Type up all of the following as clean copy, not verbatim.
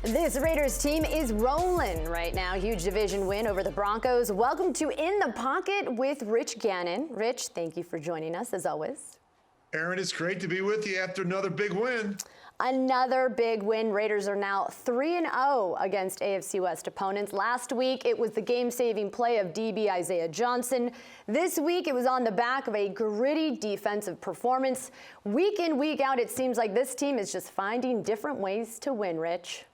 This Raiders team is rolling right now. Huge division win over the Broncos. Welcome to In the Pocket with Rich Gannon. Rich, thank you for joining us as always. Erin, it's great to be with you after another big win. Another big win. Raiders are now 3-0 against AFC West opponents. Last week, it was the game-saving play of DB Isaiah Johnson. This week, it was on the back of a gritty defensive performance. Week in, week out, it seems like this team is just finding different ways to win, Rich.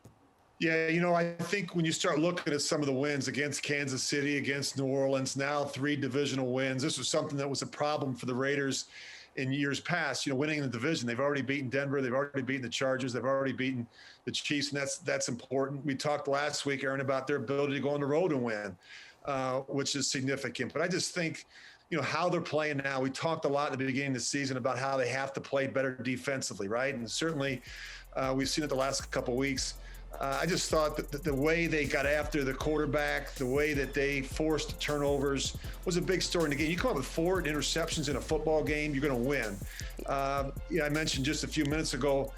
Yeah, I think when you start looking at some of the wins against Kansas City, against New Orleans, now 3 divisional wins, this was something that was a problem for the Raiders in years past, winning the division. They've already beaten Denver. They've already beaten the Chargers. They've already beaten the Chiefs, and that's important. We talked last week, Erin, about their ability to go on the road and win, which is significant. But I just think, how they're playing now. We talked a lot at the beginning of the season about how they have to play better defensively, right? And certainly we've seen it the last couple of weeks. I just thought that the way they got after the quarterback, the way that they forced turnovers was a big story in the game. You come up with 4 interceptions in a football game, you're going to win. I mentioned just a few minutes ago,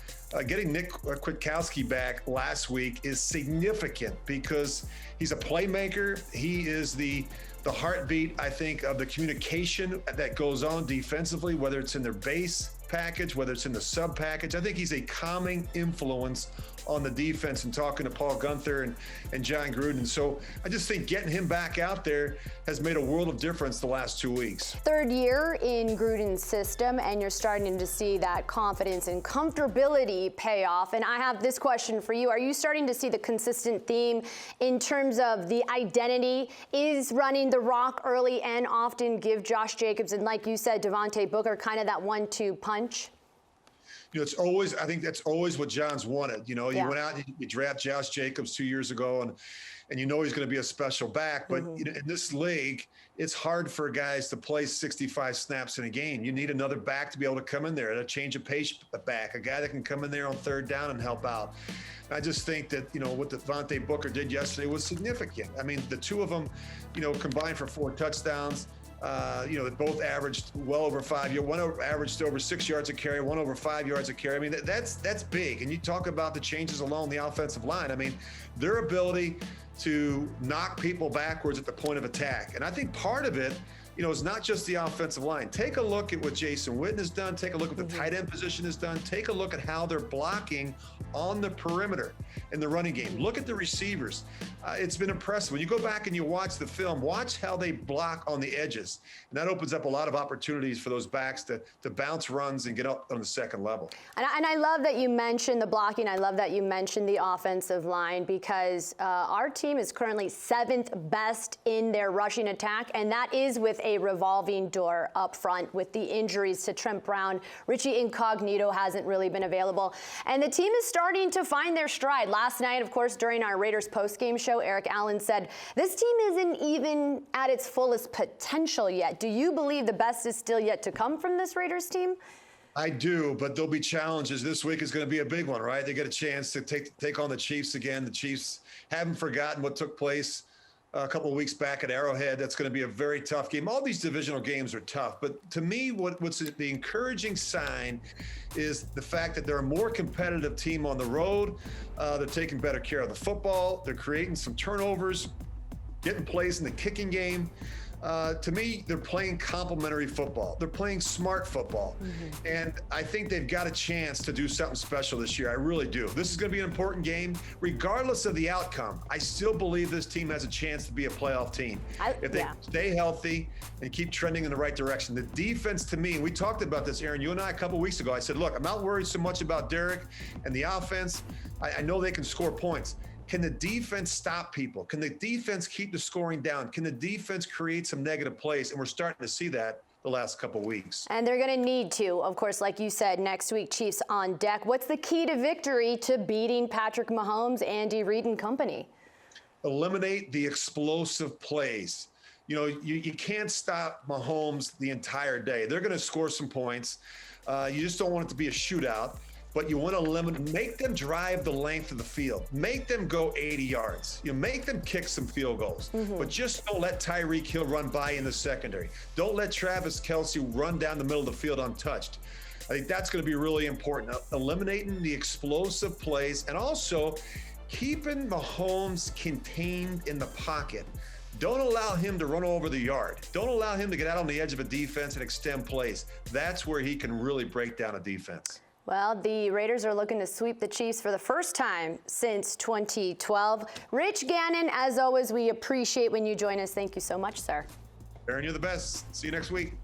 getting Nick Kwiatkoski back last week is significant because he's a playmaker. He is the heartbeat, I think, of the communication that goes on defensively, whether it's in their base package, whether it's in the sub package. I think he's a calming influence on the defense, and talking to Paul Gunther and John Gruden. So I just think getting him back out there has made a world of difference the last 2 weeks. 3rd year in Gruden's system, and you're starting to see that confidence and comfortability pay off. And I have this question for you. Are you starting to see the consistent theme in terms of the identity? Is running the rock early and often give Josh Jacobs and, like you said, Devontae Booker kind of that 1-2 punch? It's always, I think that's always what John's wanted. You went out and you draft Josh Jacobs 2 years ago, and he's going to be a special back. But in this league, it's hard for guys to play 65 snaps in a game. You need another back to be able to come in there, a change of pace back, a guy that can come in there on 3rd down and help out. I just think that, what Devontae Booker did yesterday was significant. I mean, the two of them, combined for 4 touchdowns. They both averaged well over 5 yards. One averaged over 6 yards a carry, one over 5 yards a carry. I mean, that's big. And you talk about the changes along the offensive line. I mean, their ability to knock people backwards at the point of attack. And I think part of it, is not just the offensive line. Take a look at what Jason Witten has done. Take a look at what the tight end position has done. Take a look at how they're blocking on the perimeter in the running game. Look at the receivers. It's been impressive. When you go back and you watch the film, watch how they block on the edges. And that opens up a lot of opportunities for those backs to bounce runs and get up on the second level. And I love that you mentioned the blocking. I love that you mentioned the offensive line, because our team is currently 7th best in their rushing attack, and that is with a revolving door up front with the injuries to Trent Brown. Richie Incognito hasn't really been available. And the team is starting to find their stride. Last night, of course, during our Raiders postgame show, Eric Allen said, this team isn't even at its fullest potential yet. Do you believe the best is still yet to come from this Raiders team? I do, but there'll be challenges. This week is going to be a big one, right? They get a chance to take on the Chiefs again. The Chiefs haven't forgotten what took place a couple of weeks back at Arrowhead. That's going to be a very tough game. All these divisional games are tough, but to me, what's the encouraging sign is the fact that they're a more competitive team on the road. They're taking better care of the football. They're creating some turnovers, getting plays in the kicking game. To me, they're playing complementary football. They're playing smart football. And I think they've got a chance to do something special this year. I really do. This is going to be an important game. Regardless of the outcome, I still believe this team has a chance to be a playoff team. If they stay healthy and keep trending in the right direction. The defense, to me, we talked about this, Erin, you and I a couple of weeks ago. I said, look, I'm not worried so much about Derek and the offense. I know they can score points. Can the defense stop people? Can the defense keep the scoring down? Can the defense create some negative plays? And we're starting to see that the last couple of weeks. And they're going to need to, of course, like you said, next week, Chiefs on deck. What's the key to victory to beating Patrick Mahomes, Andy Reid and company? Eliminate the explosive plays. You can't stop Mahomes the entire day. They're going to score some points. You just don't want it to be a shootout. But you want to make them drive the length of the field. Make them go 80 yards. Make them kick some field goals. But just don't let Tyreek Hill run by in the secondary. Don't let Travis Kelce run down the middle of the field untouched. I think that's going to be really important. Eliminating the explosive plays, and also keeping Mahomes contained in the pocket. Don't allow him to run over the yard. Don't allow him to get out on the edge of a defense and extend plays. That's where he can really break down a defense. Well, the Raiders are looking to sweep the Chiefs for the first time since 2012. Rich Gannon, as always, we appreciate when you join us. Thank you so much, sir. Erin, you're the best. See you next week.